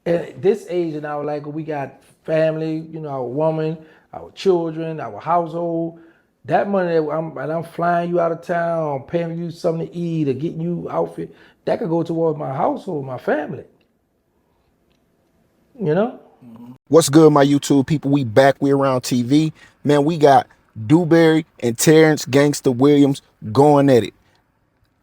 At this age in our life, we got family, you know, our woman, our children, our household. That money that I'm flying you out of town, paying you something to eat, or getting you outfit, that could go towards my household, my family. You know? What's good, my YouTube people? We back. We around TV. Man, we got Dewberry and Terrence Gangsta Williams going at it.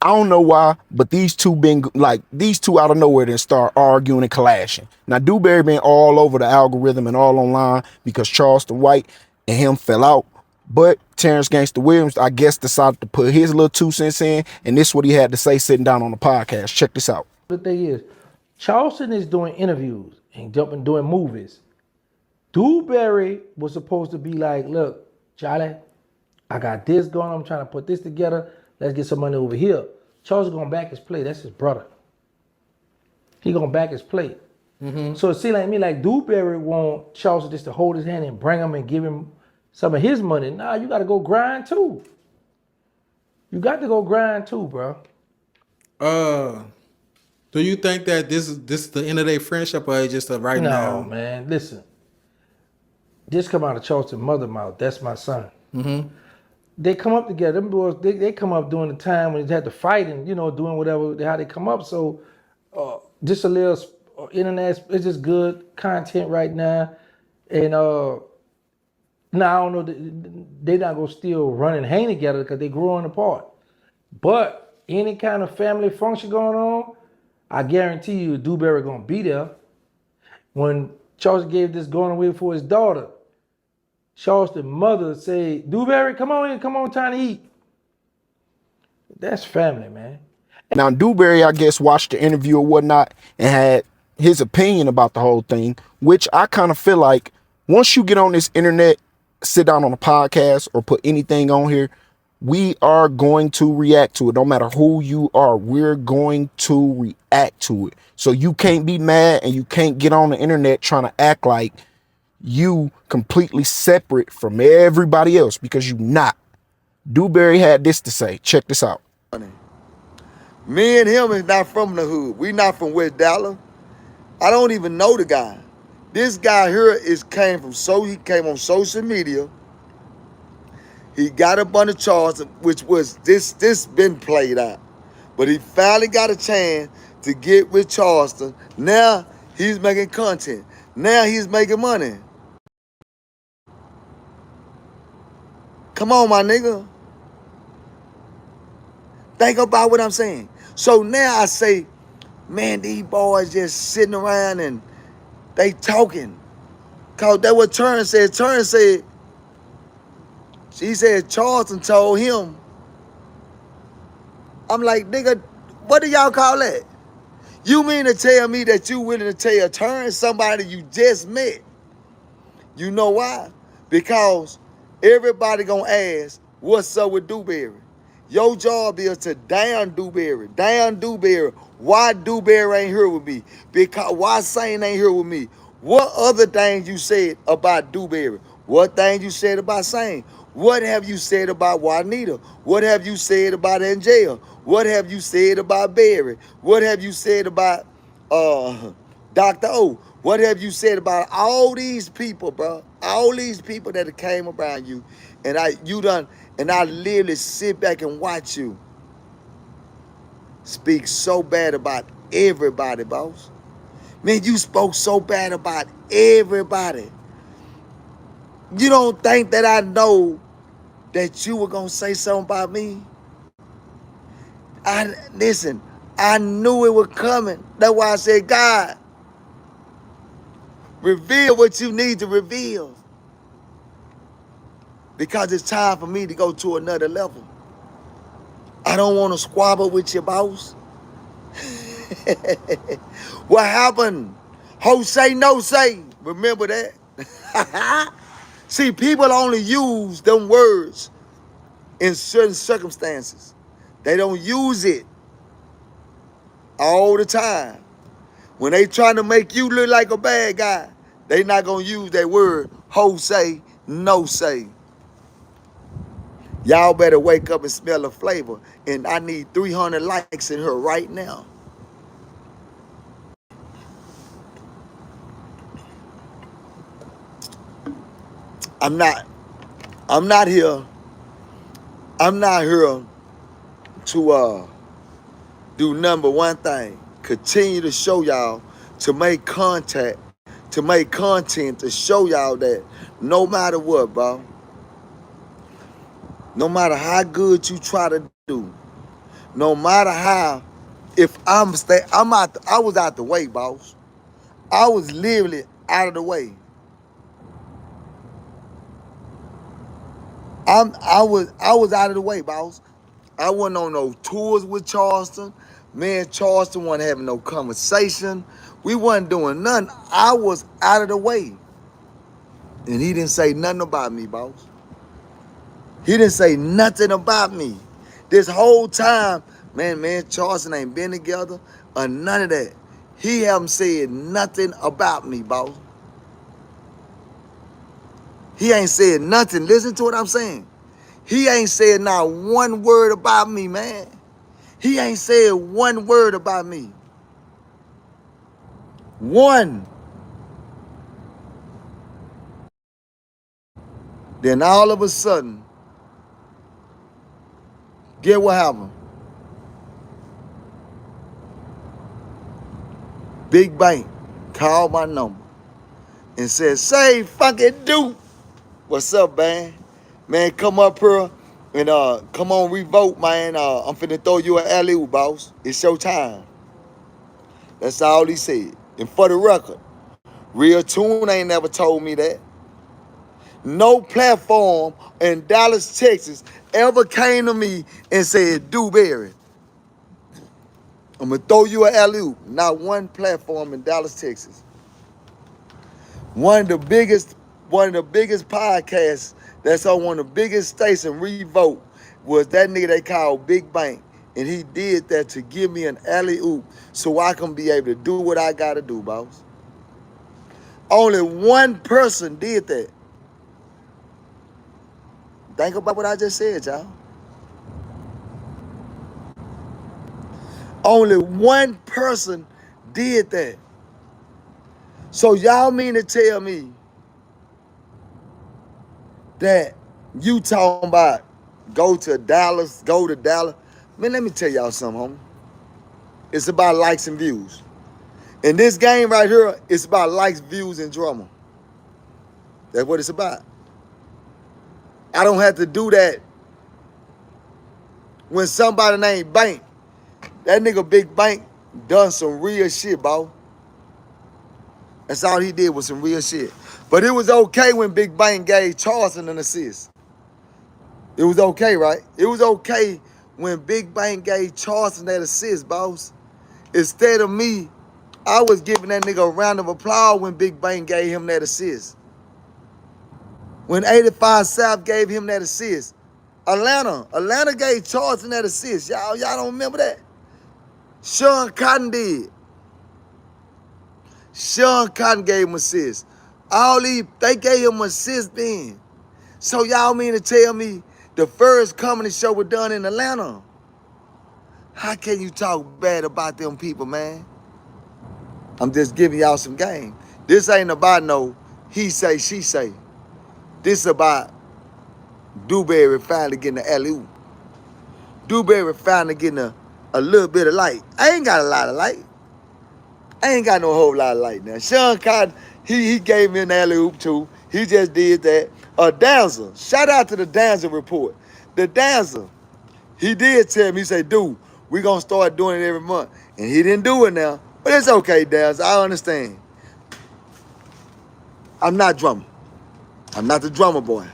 I don't know why, but these two been like these two out of nowhere then start arguing and clashing. Now Dewberry been all over the algorithm and all online because Charleston White and him fell out. But Terrence Gangsta Williams, I guess, decided to put his little 2 cents in, and this is what he had to say sitting down on the podcast. Check this out. The thing is, Charleston is doing interviews and jumping doing movies. Dewberry was supposed to be like, look, Charlie, I got this going. I'm trying to put this together. Let's get some money over here. Charles is gonna back his play. That's his brother. He gonna back his play. So it seems like me like Dewberry want Charles just to hold his hand and bring him and give him some of his money. Nah, you gotta go grind too. You got to go grind too, bro. Uh, do you think that this is the end of their friendship, or it's just a right No, now? man. Listen, this come out of Charleston mother mouth. That's my son. They come up together. Them boys, they come up during the time when they had to fight and doing whatever how they come up. So just a little internet. It's just good content right now, and now I don't know. They not gonna still run and hang together because they growing apart. But any kind of family function going on, I guarantee you, Dewberry gonna be there. When Charles gave this going away for his daughter, Charles's mother said, Dewberry, come on in, come on, time to eat. That's family, man. Now, Dewberry, I guess, watched the interview or whatnot and had his opinion about the whole thing, which I kind of feel like once you get on this internet, sit down on a podcast or put anything on here, we are going to react to it. No matter who you are, we're going to react to it. So you can't be mad and you can't get on the internet trying to act like you completely separate from everybody else because you not. Dewberry had this to say. Check this out. Me and him is not from the hood. We not from West Dallas. I don't even know the guy. This guy here he came on social media. He got up on the charts, which was this been played out. But he finally got a chance to get with Charleston. Now he's making content. Now he's making money. Come on, my nigga. Think about what I'm saying. So now I say, man, these boys just sitting around and they talking. Cause that's what Terrance said. Terrance said, he said Charleston told him. I'm like, nigga, what do y'all call that? You mean to tell me that you willing to tell Terrance somebody you just met? You know why? Because everybody gonna ask, what's up with Dewberry? Your job is to down Dewberry. Down Dewberry. Why Dewberry ain't here with me? Because why Saint ain't here with me? What other things you said about Dewberry? What things you said about Saint? What have you said about Juanita? What have you said about Angel? What have you said about Barry? What have you said about Dr. O? What have you said about all these people, bro? All these people that came around you, and I literally sit back and watch you speak so bad about everybody, boss. Man, you spoke so bad about everybody. You don't think that I know that you were gonna say something about me? Listen, I knew it was coming. That's why I said, God, reveal what you need to reveal. Because it's time for me to go to another level. I don't want to squabble with your boss. What happened? Ho say, no say. Remember that? See, people only use them words in certain circumstances. They don't use it all the time. When they trying to make you look like a bad guy, they not going to use that word, ho say, no say. Y'all better wake up and smell the flavor. And I need 300 likes in here right now. I'm not here. I'm not here to do number one thing. Continue to show y'all, to make content, to show y'all that no matter what, bro, no matter how good you try to do, no matter how, if I was out the way, boss. I was literally out of the way. I was out of the way, boss. I wasn't on no tours with Charleston. Me and Charleston wasn't having no conversation. We wasn't doing nothing. I was out of the way. And he didn't say nothing about me, boss. He didn't say nothing about me. This whole time, man, Charleston ain't been together or none of that. He haven't said nothing about me, boss. He ain't said nothing. Listen to what I'm saying. He ain't said not one word about me, man. He ain't said one word about me. One. Then all of a sudden, get what happened? Big Bank called my number and said, "Say fucking Duke, what's up, man? Man, come up here and come on revote, man. I'm finna throw you an alley-oop, boss. It's your time." That's all he said. And for the record, Real Tune ain't never told me that. No platform in Dallas, Texas ever came to me and said, "Dewberry, I'm gonna throw you an alley-oop." Not one platform in Dallas, Texas. One of the biggest podcasts that's on one of the biggest stations, Revote, was that nigga they called Big Bank. And he did that to give me an alley-oop so I can be able to do what I gotta do, boss. Only one person did that. Think about what I just said, y'all. Only one person did that. So y'all mean to tell me that you talking about go to Dallas? Man, let me tell y'all something, homie. It's about likes and views. In this game right here, it's about likes, views, and drama. That's what it's about. I don't have to do that when somebody named Bank. That nigga Big Bank done some real shit, bro. That's all he did was some real shit. But it was okay when Big Bank gave Charleston an assist. It was okay, right? It was okay when Big Bank gave Charleston that assist, boss. Instead of me, I was giving that nigga a round of applause when Big Bank gave him that assist. When 85 South gave him that assist. Atlanta gave Charleston that assist. Y'all don't remember that? Sean Cotton did. Sean Cotton gave him assist. They gave him assist then. So y'all mean to tell me the first comedy show was done in Atlanta? How can you talk bad about them people, man? I'm just giving y'all some game. This ain't about no he say, she say. This about Dewberry finally getting the alley-oop. Dewberry finally getting a little bit of light. I ain't got a lot of light. I ain't got no whole lot of light now. Sean Cotton, he gave me an alley-oop too. He just did that. Danza, shout out to the Danza report. The Danza, he did tell me, he said, "Dude, we gonna start doing it every month." And he didn't do it now. But it's okay, Danza, I understand. I'm not drummer. I'm not the drummer boy.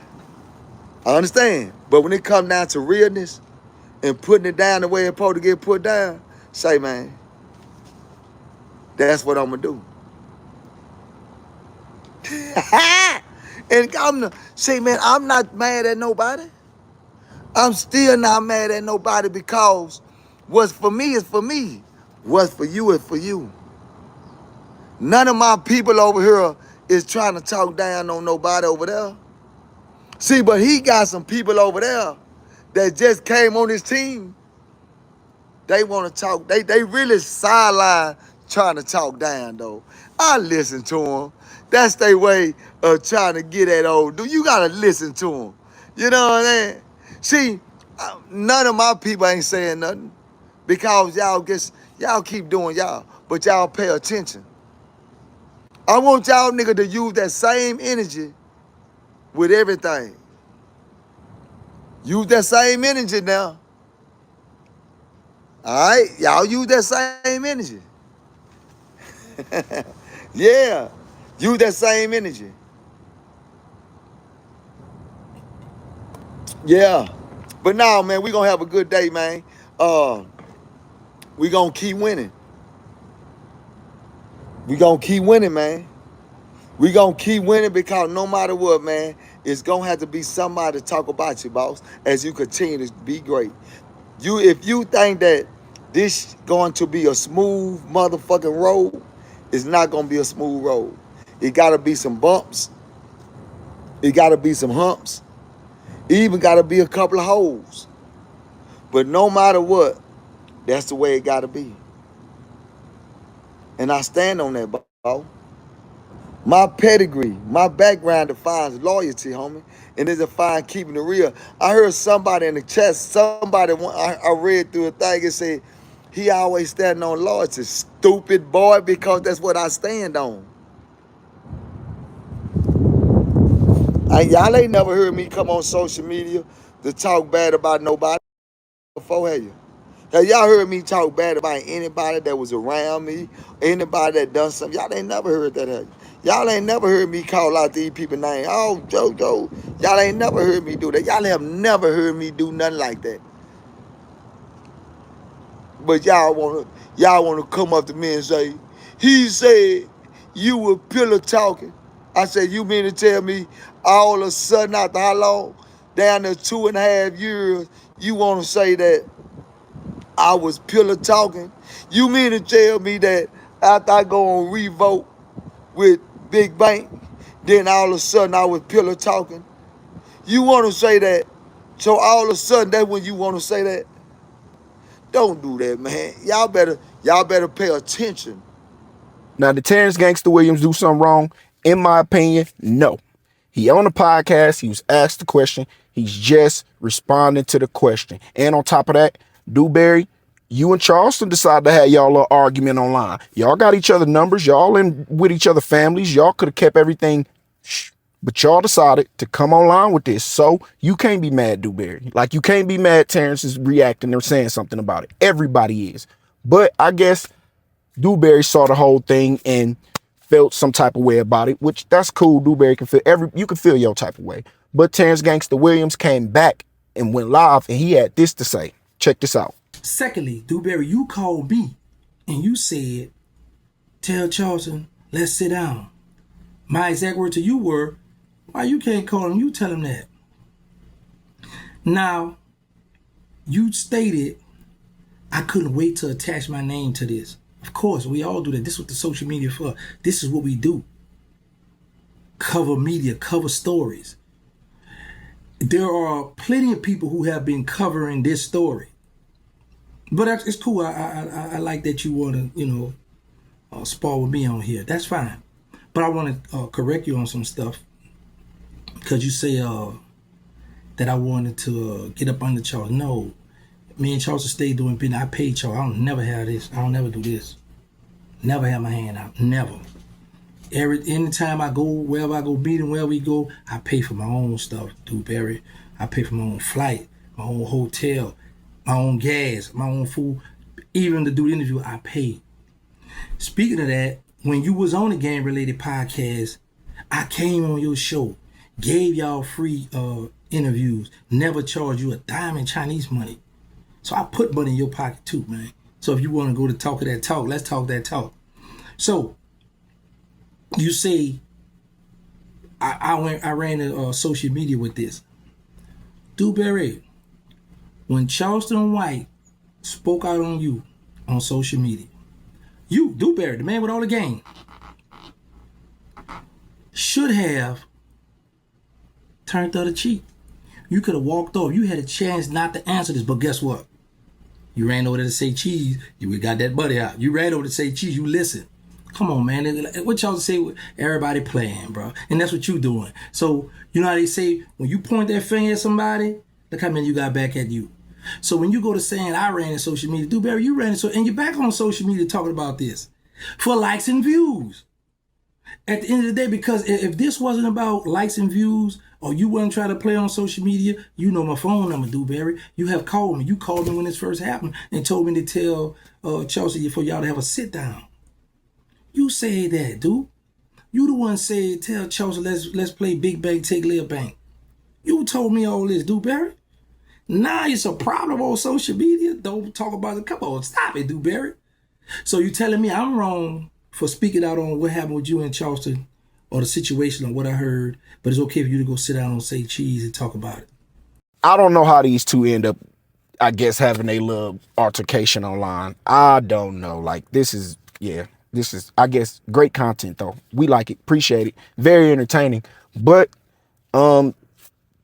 I understand. But when it comes down to realness and putting it down the way it's supposed to get put down, say, man, that's what I'm gonna do. And man, I'm not mad at nobody. I'm still not mad at nobody because what's for me is for me. What's for you is for you. None of my people over here is trying to talk down on nobody over there. See, but he got some people over there that just came on his team. They want to talk. They really sideline trying to talk down, though. I listen to them. That's their way of trying to get at old dude. You gotta listen to them. You know what I'm saying? See, none of my people ain't saying nothing because y'all keep doing y'all, but y'all pay attention. I want y'all nigga to use that same energy with everything. Use that same energy now. All right? Y'all use that same energy. Yeah. Use that same energy. Yeah. But now, man, we gonna have a good day, man. We gonna keep winning. We gonna keep winning, man. We gonna keep winning because no matter what, man, it's gonna have to be somebody to talk about you, boss, as you continue to be great. If you think that this going to be a smooth motherfucking road, it's not gonna be a smooth road. It gotta be some bumps. It gotta be some humps. It even gotta be a couple of holes. But no matter what, that's the way it gotta be. And I stand on that, boss. My pedigree, my background defines loyalty, homie. And it defines keeping it real. I heard somebody in the chat, I read through a thing and said, he always standing on loyalty. Stupid boy, because that's what I stand on. Y'all ain't never heard me come on social media to talk bad about nobody before, have you? Have y'all heard me talk bad about anybody that was around me, anybody that done something? Y'all ain't never heard that, have you? Y'all ain't never heard me call out these people names. Oh, JoJo. Y'all ain't never heard me do that. Y'all have never heard me do nothing like that. But y'all wanna come up to me and say, he said you were pillow talking. I said, you mean to tell me all of a sudden after how long? Down to 2.5 years, you wanna say that I was pillow talking? You mean to tell me that after I go on revote with Big Bank, then all of a sudden I was pillow talking? You want to say that, so all of a sudden that's when you want to say that? Don't do that, man. Y'all better pay attention. Now, did Terrence Gangsta Williams do something wrong? In my opinion, no. He on the podcast. He was asked the question. He's just responding to the question. And on top of that, Dewberry, you and Charleston decided to have y'all little argument online. Y'all got each other numbers. Y'all in with each other families. Y'all could have kept everything. But y'all decided to come online with this. So you can't be mad, Dewberry. Like, you can't be mad Terrence is reacting or saying something about it. Everybody is. But I guess Dewberry saw the whole thing and felt some type of way about it, which that's cool. Dewberry can feel you can feel your type of way. But Terrence Gangsta Williams came back and went live, and he had this to say. Check this out. Secondly, Dewberry, you called me and you said, tell Charleston, let's sit down. My exact words to you were, why you can't call him? You tell him that. Now, you stated I couldn't wait to attach my name to this. Of course, we all do that. This is what the social media for. This is what we do. Cover media, cover stories. There are plenty of people who have been covering this story. But it's cool. I like that you want to, spar with me on here. That's fine. But I want to correct you on some stuff. Because you say that I wanted to get up under Charles. No. Me and Charles stay doing business. I pay Charles. I don't never have this. I don't never do this. Never have my hand out. Never. Anytime I go, wherever I go, meeting, wherever we go, I pay for my own stuff, Dewberry. I pay for my own flight, my own hotel, my own gas, my own food. Even to do the interview, I pay. Speaking of that, when you was on the game-related podcast, I came on your show, gave y'all free interviews, never charged you a dime in Chinese money. So I put money in your pocket too, man. So if you want to go to talk of that talk, let's talk that talk. So you say I ran the social media with this. Dewberry, when Charleston White spoke out on you on social media, you, Dewberry, the man with all the game, should have turned the other cheek. You could have walked off. You had a chance not to answer this, but guess what? You ran over there to say cheese. You got that buddy out. You ran over to say cheese. You listen. Come on, man. What y'all say? Everybody playing, bro. And that's what you doing. So, you know how they say, when you point that finger at somebody, look how many you got back at you. So when you go to saying, I ran in social media, Deubberry, you ran in and you're back on social media talking about this for likes and views. At the end of the day, because if this wasn't about likes and views, or you wasn't trying to play on social media, you know my phone number, Deubberry. You have called me. You called me when this first happened and told me to tell Chelsea for y'all to have a sit down. You say that, dude. You the one said, tell Chelsea, let's play big bank, take little bank. You told me all this, Deubberry. Now it's a problem on social media. Don't talk about it. Come on, stop it, Deubberry. So you telling me I'm wrong for speaking out on what happened with you in Charleston or the situation or what I heard, but it's okay for you to go sit down and say cheese and talk about it. I don't know how these two end up, I guess, having a little altercation online. I don't know. Like, this is, I guess, great content, though. We like it. Appreciate it. Very entertaining. But,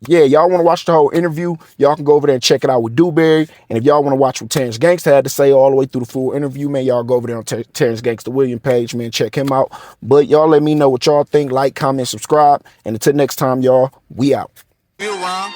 yeah, y'all want to watch the whole interview, y'all can go over there and check it out with Deubberry. And if y'all want to watch what Terrance Gangsta had to say all the way through the full interview, man, y'all go over there on Terrance Gangsta Williams page, man, check him out. But y'all let me know what y'all think. Like, comment, subscribe. And until next time, y'all, we out. You wrong.